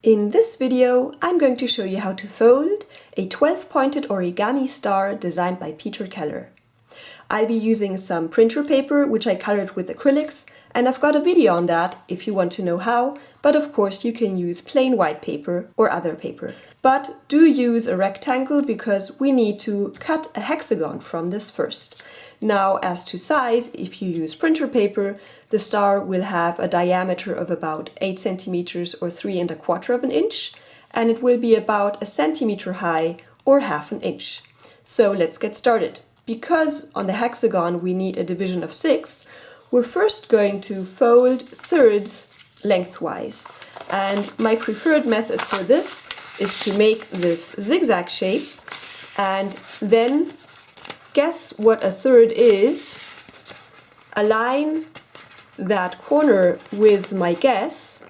In this video, I'm going to show you how to fold a 12-pointed origami star designed by Peter Keller. I'll be using some printer paper, which I colored with acrylics, and I've got a video on that if you want to know how, but of course you can use plain white paper or other paper. But do use a rectangle because we need to cut a hexagon from this first. Now, as to size, if you use printer paper, the star will have a diameter of about 8 centimeters or 3 1/4 inches, and it will be about 1 centimeter high or 1/2 inch. So let's get started. Because on the hexagon we need a division of 6, we're first going to fold thirds lengthwise. And my preferred method for this is to make this zigzag shape and then guess what a third is, align that corner with my guess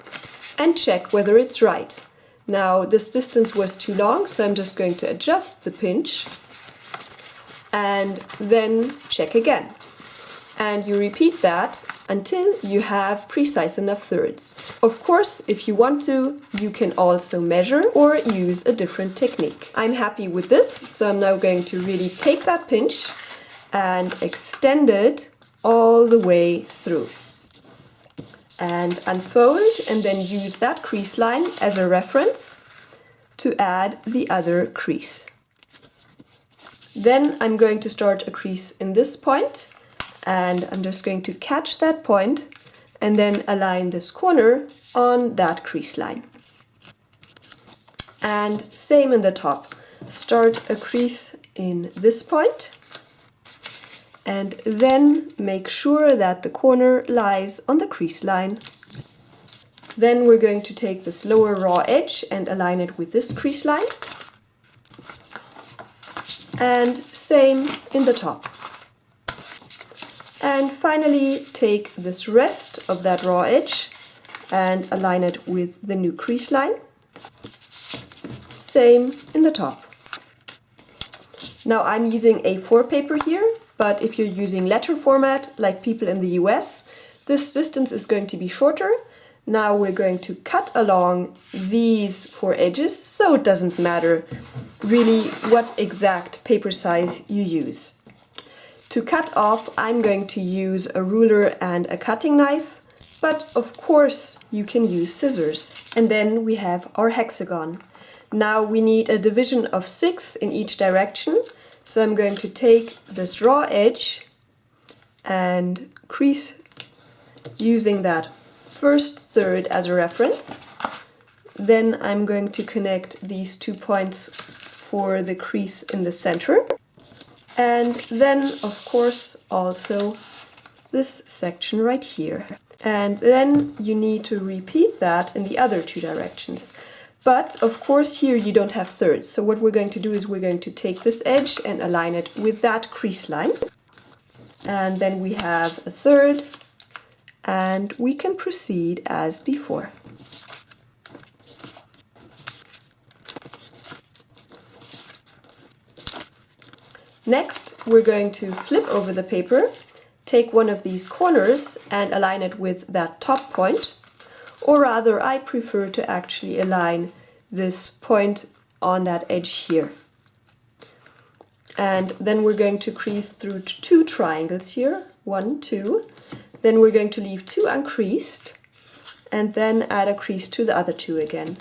and check whether it's right. Now this distance was too long, so I'm just going to adjust the pinch and then check again. And you repeat that until you have precise enough thirds. Of course, if you want to, you can also measure or use a different technique. I'm happy with this, so I'm now going to really take that pinch and extend it all the way through. And unfold and then use that crease line as a reference to add the other crease. Then I'm going to start a crease in this point, and I'm just going to catch that point and then align this corner on that crease line. And same in the top. Start a crease in this point and then make sure that the corner lies on the crease line. Then we're going to take this lower raw edge and align it with this crease line. And same in the top. And finally take this rest of that raw edge and align it with the new crease line. Same in the top. Now I'm using A4 paper here, but if you're using letter format like people in the US, this distance is going to be shorter. Now we're going to cut along these 4 edges, so it doesn't matter really what exact paper size you use. To cut off, I'm going to use a ruler and a cutting knife, but of course you can use scissors. And then we have our hexagon. Now we need a division of 6 in each direction, so I'm going to take this raw edge and crease using that first third as a reference. Then I'm going to connect these 2 points for the crease in the center. And then, of course, also this section right here. And then you need to repeat that in the other 2 directions. But, of course, here you don't have thirds. So what we're going to do is we're going to take this edge and align it with that crease line. And then we have a third. And we can proceed as before. Next, we're going to flip over the paper, take one of these corners and align it with that top point, or rather I prefer to actually align this point on that edge here. And then we're going to crease through 2 triangles here, 1, 2. Then we're going to leave 2 uncreased and then add a crease to the other 2 again.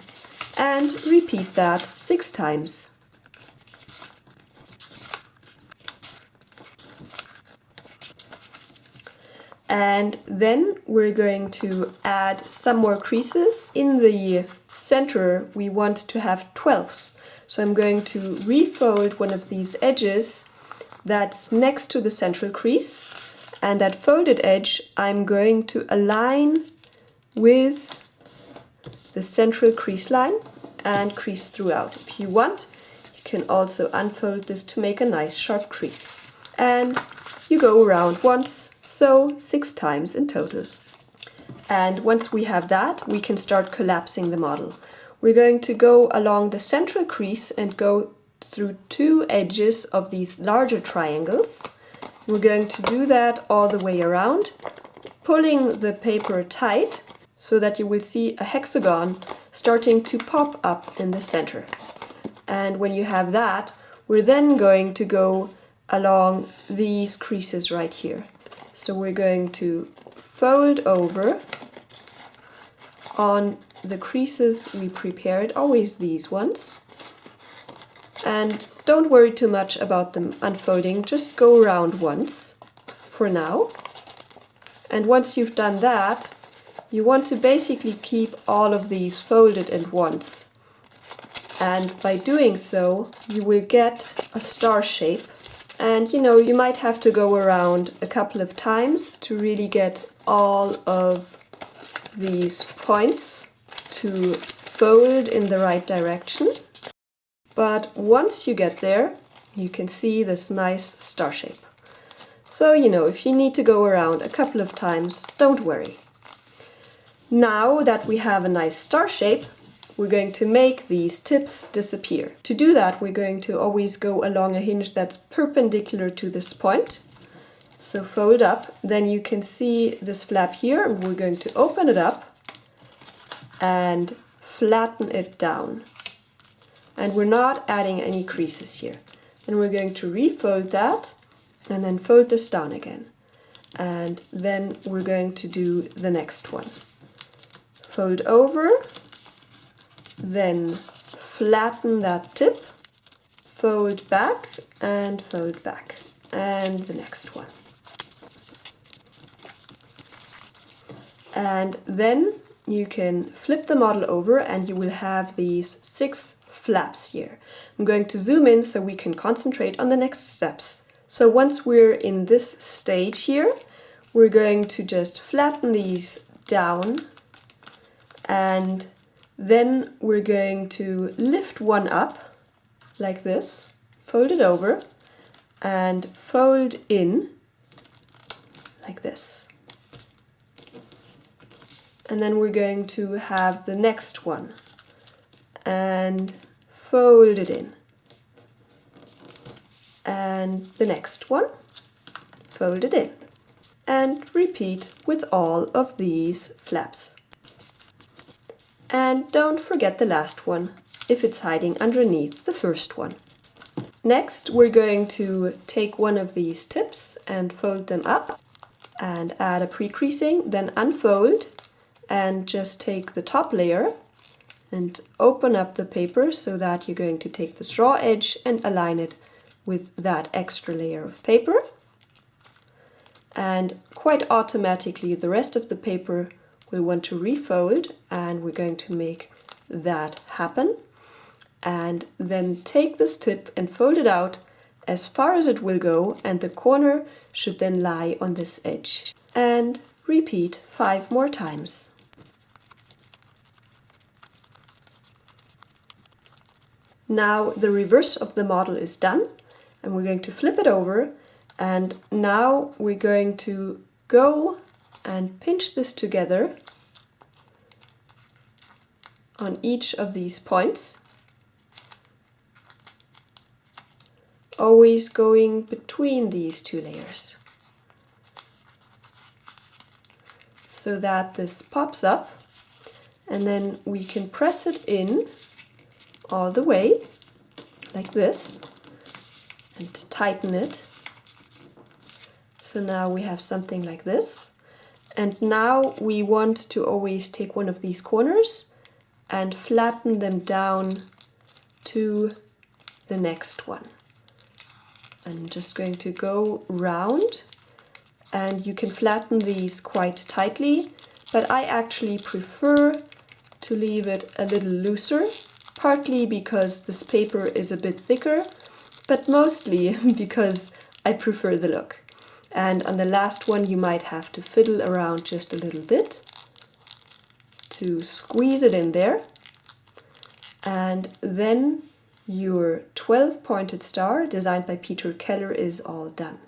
And repeat that 6 times. And then we're going to add some more creases. In the center we want to have 12ths. So I'm going to refold one of these edges that's next to the central crease. And that folded edge I'm going to align with the central crease line and crease throughout. If you want, you can also unfold this to make a nice sharp crease. And you go around once, so 6 times in total. And once we have that, we can start collapsing the model. We're going to go along the central crease and go through 2 edges of these larger triangles. We're going to do that all the way around, pulling the paper tight so that you will see a hexagon starting to pop up in the center. And when you have that, we're then going to go along these creases right here. So we're going to fold over on the creases we prepared, always these ones. And don't worry too much about them unfolding, just go around once for now. And once you've done that, you want to basically keep all of these folded at once. And by doing so, you will get a star shape. And you might have to go around a couple of times to really get all of these points to fold in the right direction. But once you get there, you can see this nice star shape. So, if you need to go around a couple of times, don't worry. Now that we have a nice star shape, we're going to make these tips disappear. To do that, we're going to always go along a hinge that's perpendicular to this point. So fold up, then you can see this flap here, and we're going to open it up and flatten it down. And we're not adding any creases here. And we're going to refold that and then fold this down again. And then we're going to do the next one. Fold over, then flatten that tip, fold back, and the next one. And then you can flip the model over and you will have these 6 flaps here. I'm going to zoom in so we can concentrate on the next steps. So once we're in this stage here, we're going to just flatten these down, and then we're going to lift one up like this, fold it over, and fold in like this. And then we're going to have the next one and fold it in. And the next one, fold it in. And repeat with all of these flaps. And don't forget the last one, if it's hiding underneath the first one. Next, we're going to take one of these tips and fold them up and add a pre-creasing, then unfold and just take the top layer and open up the paper so that you're going to take this raw edge and align it with that extra layer of paper. And quite automatically the rest of the paper will want to refold, and we're going to make that happen. And then take this tip and fold it out as far as it will go, and the corner should then lie on this edge. And repeat 5 more times. Now the reverse of the model is done, and we're going to flip it over, and now we're going to go and pinch this together on each of these points, always going between these 2 layers, so that this pops up, and then we can press it in all the way, like this, and tighten it. So now we have something like this. And now we want to always take one of these corners and flatten them down to the next one. I'm just going to go round, and you can flatten these quite tightly, but I actually prefer to leave it a little looser, partly because this paper is a bit thicker, but mostly because I prefer the look. And on the last one you might have to fiddle around just a little bit to squeeze it in there. And then your 12-pointed star designed by Peter Keller is all done.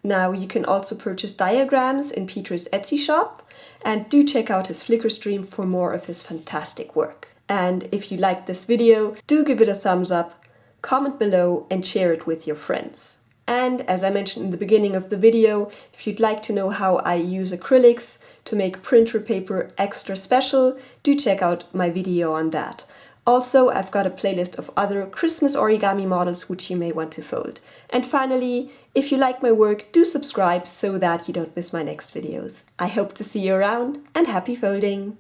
Now you can also purchase diagrams in Peter's Etsy shop, and do check out his Flickr stream for more of his fantastic work. And if you liked this video, do give it a thumbs up, comment below and share it with your friends. And as I mentioned in the beginning of the video, if you'd like to know how I use acrylics to make printer paper extra special, do check out my video on that. Also, I've got a playlist of other Christmas origami models which you may want to fold. And finally, if you like my work, do subscribe so that you don't miss my next videos. I hope to see you around, and happy folding!